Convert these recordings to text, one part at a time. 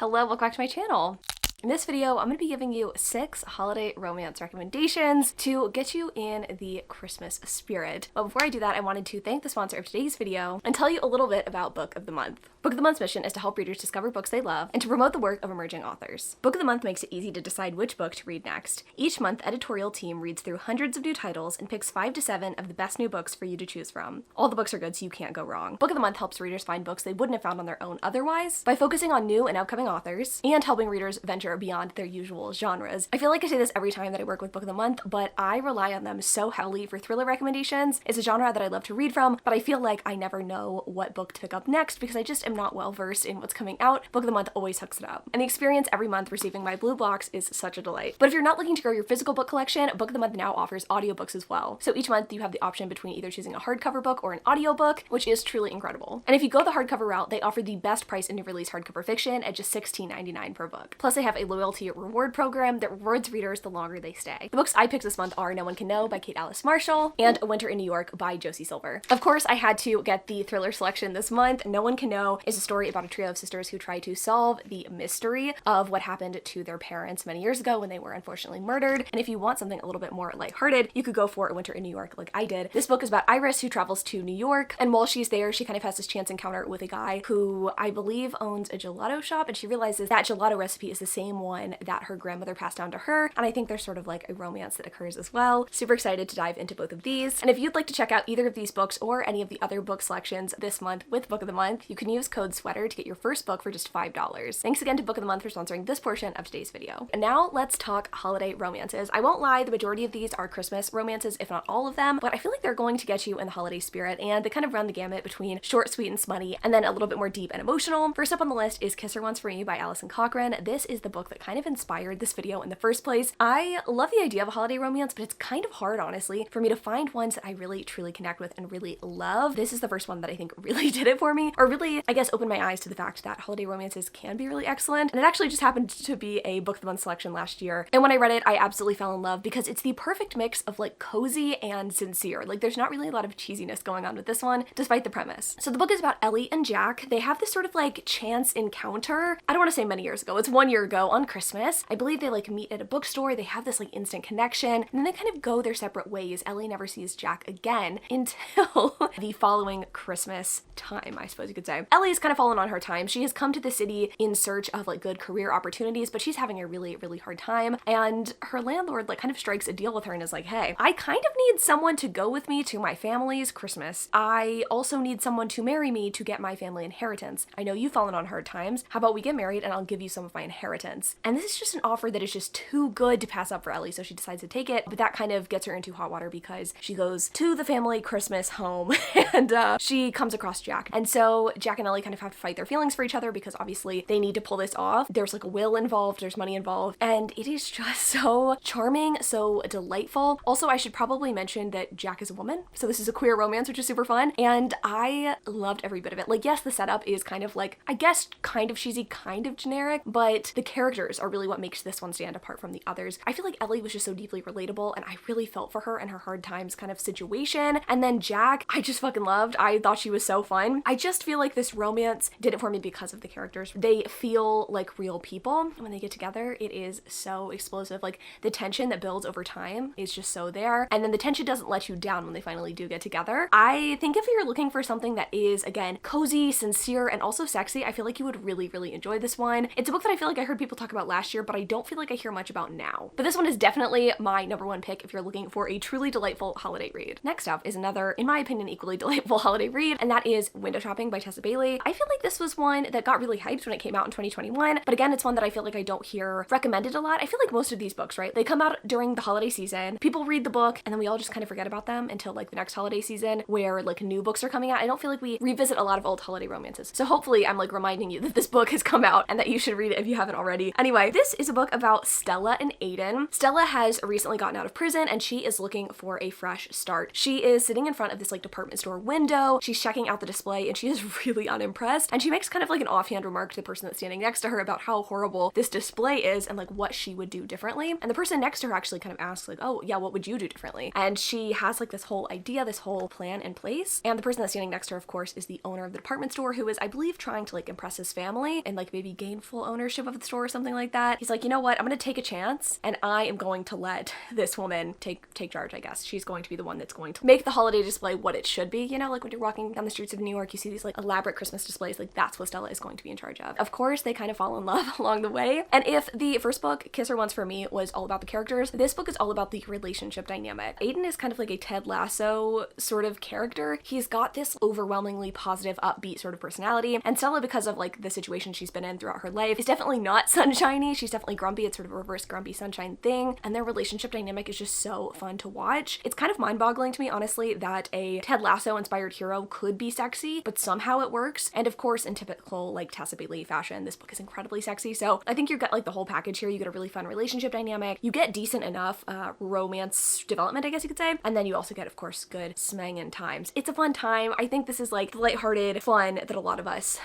Hello, welcome back to my channel. In this video, I'm going to be giving you 6 holiday romance recommendations to get you in the Christmas spirit. But before I do that, I wanted to thank the sponsor of today's video and tell you a little bit about Book of the Month. Book of the Month's mission is to help readers discover books they love and to promote the work of emerging authors. Book of the Month makes it easy to decide which book to read next. Each month, editorial team reads through hundreds of new titles and picks 5 to 7 of the best new books for you to choose from. All the books are good, so you can't go wrong. Book of the Month helps readers find books they wouldn't have found on their own otherwise by focusing on new and upcoming authors and helping readers venture beyond their usual genres. I feel like I say this every time that I work with Book of the Month, but I rely on them so heavily for thriller recommendations. It's a genre that I love to read from, but I feel like I never know what book to pick up next because I just am not well versed in what's coming out. Book of the Month always hooks it up. And the experience every month receiving my blue box is such a delight. But if you're not looking to grow your physical book collection, Book of the Month now offers audiobooks as well. So each month you have the option between either choosing a hardcover book or an audiobook, which is truly incredible. And if you go the hardcover route, they offer the best price in new release hardcover fiction at just $16.99 per book. Plus they have a loyalty reward program that rewards readers the longer they stay. The books I picked this month are No One Can Know by Kate Alice Marshall and A Winter in New York by Josie Silver. Of course, I had to get the thriller selection this month. No One Can Know is a story about a trio of sisters who try to solve the mystery of what happened to their parents many years ago when they were unfortunately murdered. And if you want something a little bit more lighthearted, you could go for A Winter in New York like I did. This book is about Iris who travels to New York, and while she's there, she kind of has this chance encounter with a guy who I believe owns a gelato shop, and she realizes that gelato recipe is the same one that her grandmother passed down to her, and I think there's sort of like a romance that occurs as well. Super excited to dive into both of these. And if you'd like to check out either of these books or any of the other book selections this month with Book of the Month, you can use code SWEATER to get your first book for just $5. Thanks again to Book of the Month for sponsoring this portion of today's video. And now let's talk holiday romances. I won't lie, the majority of these are Christmas romances, if not all of them, but I feel like they're going to get you in the holiday spirit, and they kind of run the gamut between short, sweet, and smutty, and then a little bit more deep and emotional. First up on the list is Kiss Her Once for Me by Alison Cochrane. This is the book that kind of inspired this video in the first place. I love the idea of a holiday romance, but it's kind of hard, honestly, for me to find ones that I really truly connect with and really love. This is the first one that I think really did it for me, or really, I guess, opened my eyes to the fact that holiday romances can be really excellent. And it actually just happened to be a Book of the Month selection last year. And when I read it, I absolutely fell in love because it's the perfect mix of like cozy and sincere. Like there's not really a lot of cheesiness going on with this one, despite the premise. So the book is about Ellie and Jack. They have this sort of like chance encounter. I don't want to say many years ago. It's 1 year ago on Christmas. I believe they like meet at a bookstore. They have this like instant connection, and then they kind of go their separate ways. Ellie never sees Jack again until the following Christmas time, I suppose you could say. Ellie's kind of fallen on her time. She has come to the city in search of like good career opportunities, but she's having a really, really hard time. And her landlord like kind of strikes a deal with her and is like, hey, I kind of need someone to go with me to my family's Christmas. I also need someone to marry me to get my family inheritance. I know you've fallen on hard times. How about we get married and I'll give you some of my inheritance? And this is just an offer that is just too good to pass up for Ellie, so she decides to take it, but that kind of gets her into hot water because she goes to the family Christmas home and she comes across Jack. And so Jack and Ellie kind of have to fight their feelings for each other because obviously they need to pull this off. There's like a will involved, there's money involved, and it is just so charming, so delightful. Also, I should probably mention that Jack is a woman, so this is a queer romance, which is super fun, and I loved every bit of it. Like, yes, the setup is kind of like, I guess, kind of cheesy, kind of generic, but the characters are really what makes this one stand apart from the others. I feel like Ellie was just so deeply relatable, and I really felt for her and her hard times kind of situation. And then Jack, I just fucking loved. I thought she was so fun. I just feel like this romance did it for me because of the characters. They feel like real people. When they get together, it is so explosive. Like, the tension that builds over time is just so there. And then the tension doesn't let you down when they finally do get together. I think if you're looking for something that is, again, cozy, sincere, and also sexy, I feel like you would really, really enjoy this one. It's a book that I feel like I heard people talk about last year, but I don't feel like I hear much about now. But this one is definitely my #1 pick if you're looking for a truly delightful holiday read. Next up is another, in my opinion, equally delightful holiday read, and that is Window Shopping by Tessa Bailey. I feel like this was one that got really hyped when it came out in 2021, but again, it's one that I feel like I don't hear recommended a lot. I feel like most of these books, right? They come out during the holiday season, people read the book, and then we all just kind of forget about them until like the next holiday season where like new books are coming out. I don't feel like we revisit a lot of old holiday romances. So hopefully I'm like reminding you that this book has come out and that you should read it if you haven't already. Anyway, this is a book about Stella and Aiden. Stella has recently gotten out of prison and she is looking for a fresh start. She is sitting in front of this like department store window. She's checking out the display and she is really unimpressed unimpressed. And she makes kind of like an offhand remark to the person that's standing next to her about how horrible this display is and like what she would do differently. And the person next to her actually kind of asks like, oh yeah, what would you do differently? And she has like this whole idea, this whole plan in place. And the person that's standing next to her, of course, is the owner of the department store, who is, I believe, trying to like impress his family and like maybe gain full ownership of the store or something like that. He's like, you know what? I'm gonna take a chance and I am going to let this woman take charge, I guess. She's going to be the one that's going to make the holiday display what it should be. You know, like when you're walking down the streets of New York, you see these like elaborate Christmas displays. Like that's what Stella is going to be in charge of. Of course, they kind of fall in love along the way. And if the first book, Kiss Her Once for Me, was all about the characters, this book is all about the relationship dynamic. Aiden is kind of like a Ted Lasso sort of character. He's got this overwhelmingly positive, upbeat sort of personality. And Stella, because of like the situation she's been in throughout her life, is definitely not sunshiny. She's definitely grumpy. It's sort of a reverse grumpy sunshine thing. And their relationship dynamic is just so fun to watch. It's kind of mind-boggling to me, honestly, that a Ted Lasso inspired hero could be sexy, but somehow it works. And of course, in typical like Tessa Bailey fashion, this book is incredibly sexy. So I think you get like the whole package here. You get a really fun relationship dynamic. You get decent enough romance development, I guess you could say. And then you also get, of course, good smangin' times. It's a fun time. I think this is like the lighthearted fun that a lot of us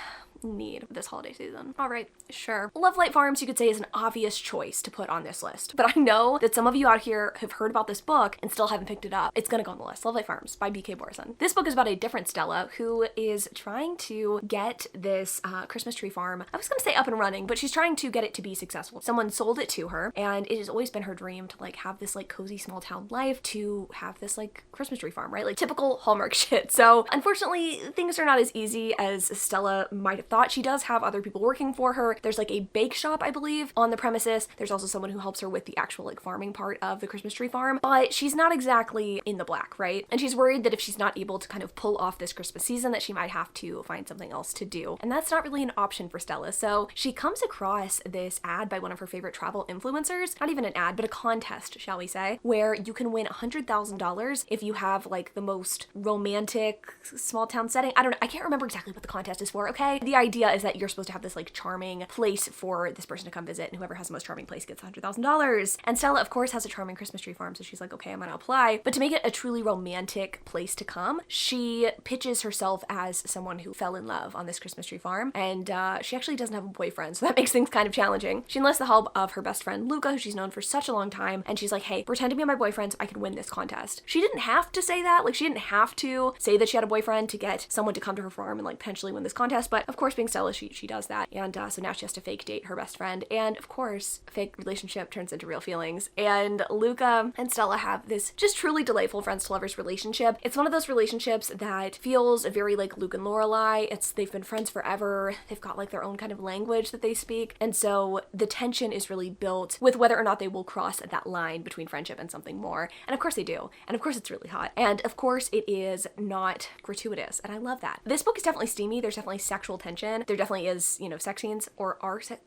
need this holiday season. All right, sure. Love Light Farms, you could say, is an obvious choice to put on this list, but I know that some of you out here have heard about this book and still haven't picked it up. It's gonna go on the list. Love Light Farms by B.K. Borison. This book is about a different Stella who is trying to get this Christmas tree farm, I was gonna say up and running, but she's trying to get it to be successful. Someone sold it to her, and it has always been her dream to like have this like cozy small town life, to have this like Christmas tree farm, right? Like typical Hallmark shit. So unfortunately, things are not as easy as Stella might have thought. She does have other people working for her. There's like a bake shop, I believe, on the premises. There's also someone who helps her with the actual like farming part of the Christmas tree farm, but she's not exactly in the black, right? And she's worried that if she's not able to kind of pull off this Christmas season, that she might have to find something else to do. And that's not really an option for Stella. So she comes across this ad by one of her favorite travel influencers, not even an ad, but a contest, shall we say, where you can win $100,000 if you have like the most romantic small town setting. I don't know. I can't remember exactly what the contest is for, okay? The idea is that you're supposed to have this like charming place for this person to come visit, and whoever has the most charming place gets $100,000. And Stella, of course, has a charming Christmas tree farm, so she's like, okay, I'm gonna apply. But to make it a truly romantic place to come, she pitches herself as someone who fell in love on this Christmas tree farm, and she actually doesn't have a boyfriend, so that makes things kind of challenging. She enlists the help of her best friend Luca, who she's known for such a long time, and she's like, hey, pretend to be my boyfriend so I can win this contest. She didn't have to say that, like she didn't have to say that she had a boyfriend to get someone to come to her farm and like potentially win this contest, but of course, being Stella, she does that. And so now she has to fake date her best friend. And of course, fake relationship turns into real feelings. And Luca and Stella have this just truly delightful friends to lovers relationship. It's one of those relationships that feels very like Luke and Lorelai. They've been friends forever. They've got like their own kind of language that they speak. And so the tension is really built with whether or not they will cross that line between friendship and something more. And of course they do. And of course it's really hot. And of course it is not gratuitous. And I love that. This book is definitely steamy. There's definitely sexual tension. There definitely is, you know, sex scenes, or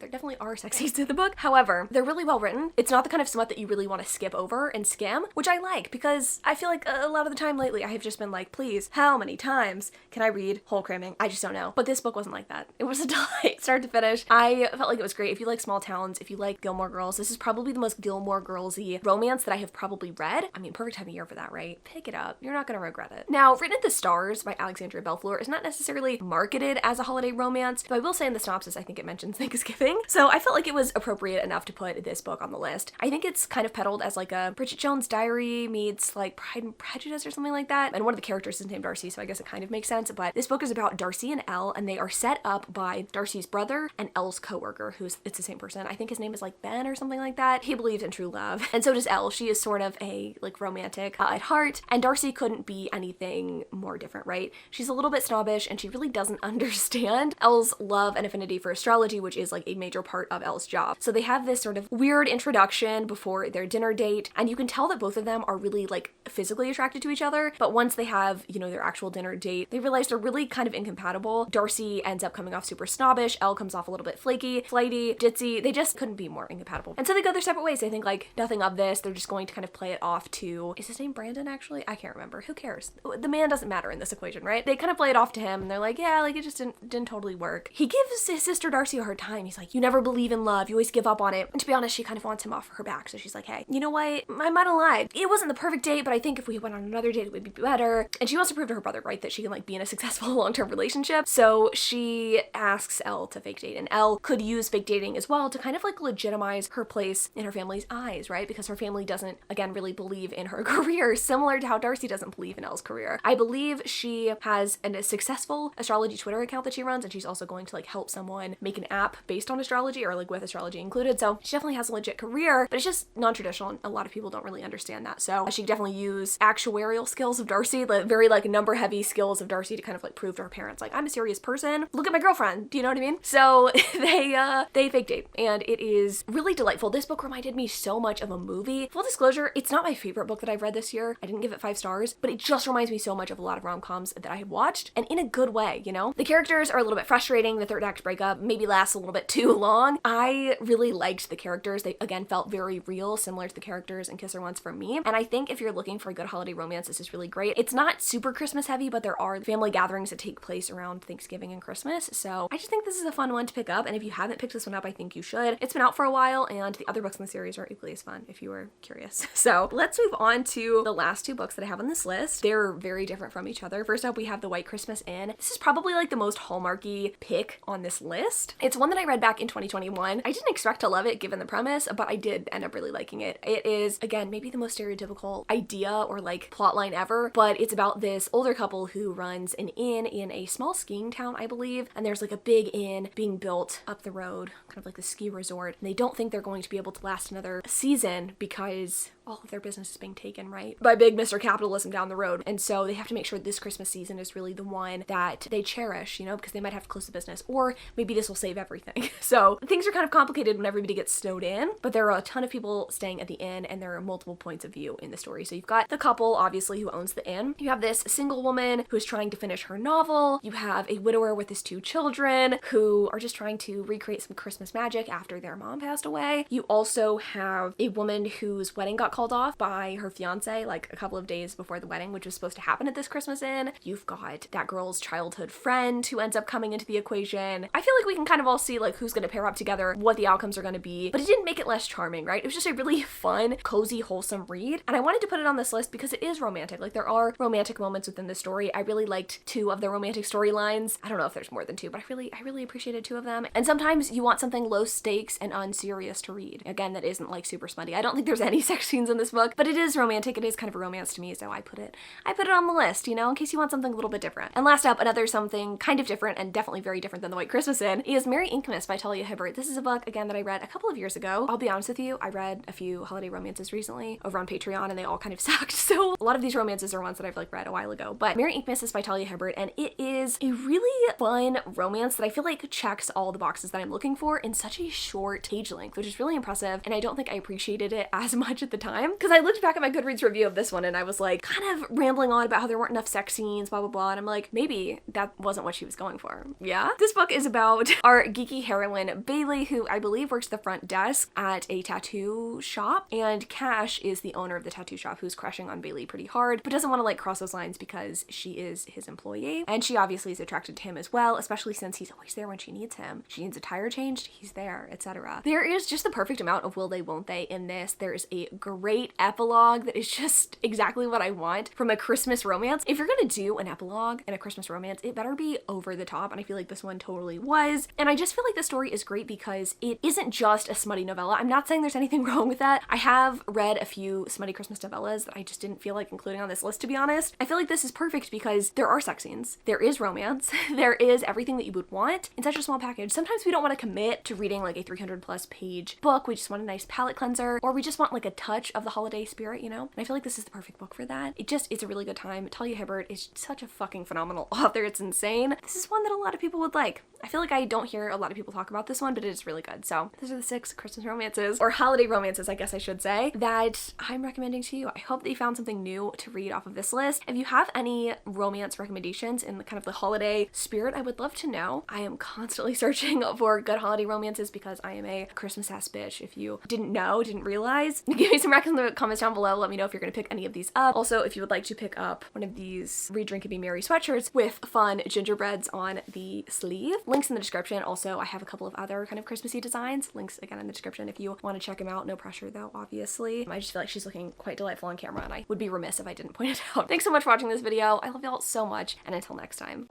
there definitely are sex scenes in the book. However, they're really well written. It's not the kind of smut that you really want to skip over and skim, which I like, because I feel like a lot of the time lately I have just been like, please, how many times can I read whole cramming? I just don't know. But this book wasn't like that. It was a delight, start to finish. I felt like it was great. If you like small towns, if you like Gilmore Girls, this is probably the most Gilmore Girls-y romance that I have probably read. I mean, perfect time of year for that, right? Pick it up. You're not gonna regret it. Now, Written at the Stars by Alexandria Belfleur is not necessarily marketed as a holiday romance, but I will say in the synopsis, I think it mentions Thanksgiving. So I felt like it was appropriate enough to put this book on the list. I think it's kind of peddled as like a Bridget Jones' Diary meets like Pride and Prejudice or something like that. And one of the characters is named Darcy, so I guess it kind of makes sense. But this book is about Darcy and Elle, and they are set up by Darcy's brother and Elle's coworker, it's the same person. I think his name is like Ben or something like that. He believes in true love. And so does Elle. She is sort of a like romantic at heart, and Darcy couldn't be anything more different, right? She's a little bit snobbish, and she really doesn't understand Elle's love and affinity for astrology, which is like a major part of Elle's job. So they have this sort of weird introduction before their dinner date, and you can tell that both of them are really like physically attracted to each other, but once they have, you know, their actual dinner date, they realize they're really kind of incompatible. Darcy ends up coming off super snobbish, Elle comes off a little bit flaky, flighty, ditzy. They just couldn't be more incompatible. And so they go their separate ways. They think like nothing of this. They're just going to kind of play it off to, is his name Brandon actually? I can't remember. Who cares? The man doesn't matter in this equation, right? They kind of play it off to him, and they're like, yeah, like it just didn't totally work. He gives his sister Darcy a hard time. He's like, you never believe in love. You always give up on it. And to be honest, she kind of wants him off her back. So she's like, hey, you know what? I might have lied. It wasn't the perfect date, but I think if we went on another date, it would be better. And she wants to prove to her brother, right, that she can like be in a successful long-term relationship. So she asks Elle to fake date, and Elle could use fake dating as well to kind of like legitimize her place in her family's eyes, right? Because her family doesn't, again, really believe in her career, similar to how Darcy doesn't believe in Elle's career. I believe she has a successful astrology Twitter account that she runs, and she's also going to like help someone make an app based on astrology or like with astrology included. So she definitely has a legit career, but it's just non-traditional, and a lot of people don't really understand that. So she definitely use actuarial skills of Darcy, the very like number heavy skills of Darcy to kind of like prove to her parents, like, I'm a serious person. Look at my girlfriend. Do you know what I mean? So they fake date, and it is really delightful. This book reminded me so much of a movie. Full disclosure, it's not my favorite book that I've read this year. I didn't give it 5 stars, but it just reminds me so much of a lot of rom-coms that I have watched, and in a good way, you know? The characters are a little bit frustrating. The third act breakup maybe lasts a little bit too long. I really liked the characters. They, again, felt very real, similar to the characters in Kiss Her Once from me. And I think if you're looking for a good holiday romance, this is really great. It's not super Christmas heavy, but there are family gatherings that take place around Thanksgiving and Christmas. So I just think this is a fun one to pick up. And if you haven't picked this one up, I think you should. It's been out for a while, and the other books in the series are equally as fun if you were curious. So let's move on to the last 2 books that I have on this list. They're very different from each other. First up, we have The White Christmas Inn. This is probably like the most Hallmarky pick on this list. It's one that I read back in 2021. I didn't expect to love it given the premise, but I did end up really liking it. It is, again, maybe the most stereotypical idea or like plotline ever, but it's about this older couple who runs an inn in a small skiing town, I believe, and there's like a big inn being built up the road, kind of like the ski resort, and they don't think they're going to be able to last another season because all of their business is being taken, right, by big Mr. Capitalism down the road. And so they have to make sure this Christmas season is really the one that they cherish, you know, because they might have to close the business, or maybe this will save everything. So things are kind of complicated when everybody gets snowed in, but there are a ton of people staying at the inn, and there are multiple points of view in the story. So you've got the couple, obviously, who owns the inn. You have this single woman who is trying to finish her novel. You have a widower with his 2 children who are just trying to recreate some Christmas magic after their mom passed away. You also have a woman whose wedding got called off by her fiance like a couple of days before the wedding, which was supposed to happen at this Christmas inn. You've got that girl's childhood friend who ends up coming into the equation. I feel like we can kind of all see like who's going to pair up together, what the outcomes are going to be, but it didn't make it less charming, right? It was just a really fun, cozy, wholesome read, and I wanted to put it on this list because it is romantic. Like, there are romantic moments within the story. I really liked 2 of the romantic storylines. I don't know if there's more than 2, but I really appreciated 2 of them. And sometimes you want something low stakes and unserious to read. Again, that isn't like super smutty. I don't think there's any sex scenes in this book, but it is romantic. It is kind of a romance to me, so I put it on the list, you know, in case you want something a little bit different. And last up, another something kind of different, and definitely very different than The White Christmas Inn, is Merry Inkmas by Talia Hibbert. This is a book, again, that I read a couple of years ago. I'll be honest with you, I read a few holiday romances recently over on Patreon, and they all kind of sucked. So a lot of these romances are ones that I've like read a while ago. But Merry Inkmas is by Talia Hibbert, and it is a really fun romance that I feel like checks all the boxes that I'm looking for in such a short page length, which is really impressive. And I don't think I appreciated it as much at the time, because I looked back at my Goodreads review of this one and I was like kind of rambling on about how there weren't enough sex scenes, blah blah blah, and I'm like, maybe that wasn't what she was going for. Yeah, this book is about our geeky heroine Bailey, who I believe works the front desk at a tattoo shop, and Cash is the owner of the tattoo shop who's crushing on Bailey pretty hard, but doesn't want to like cross those lines because she is his employee, and she obviously is attracted to him as well, especially since he's always there when she needs him. She needs a tire changed, he's there, etc. There is just the perfect amount of will they won't they in this. There's a great epilogue that is just exactly what I want from a Christmas romance. If you're gonna do an epilogue in a Christmas romance, it better be over the top, and I feel like this one totally was. And I just feel like the story is great because it isn't just a smutty novella. I'm not saying there's anything wrong with that. I have read a few smutty Christmas novellas that I just didn't feel like including on this list, to be honest. I feel like this is perfect because there are sex scenes, there is romance, there is everything that you would want in such a small package. Sometimes we don't want to commit to reading like a 300+ page book. We just want a nice palate cleanser, or we just want like a touch of the holiday spirit, you know? And I feel like this is the perfect book for that. It's a really good time. Talia Hibbert is such a fucking phenomenal author. It's insane. This is one that a lot of people would like. I feel like I don't hear a lot of people talk about this one, but it is really good. So those are the 6 Christmas romances, or holiday romances, I guess I should say, that I'm recommending to you. I hope that you found something new to read off of this list. If you have any romance recommendations in the kind of the holiday spirit, I would love to know. I am constantly searching for good holiday romances because I am a Christmas ass bitch. If you didn't realize, give me some recommendations feedback in the comments down below. Let me know if you're gonna pick any of these up. Also, if you would like to pick up one of these Read, Drink, and Be Merry sweatshirts with fun gingerbreads on the sleeve, links in the description. Also, I have a couple of other kind of Christmassy designs. Links again in the description if you want to check them out. No pressure though, obviously. I just feel like she's looking quite delightful on camera, and I would be remiss if I didn't point it out. Thanks so much for watching this video. I love y'all so much, and until next time.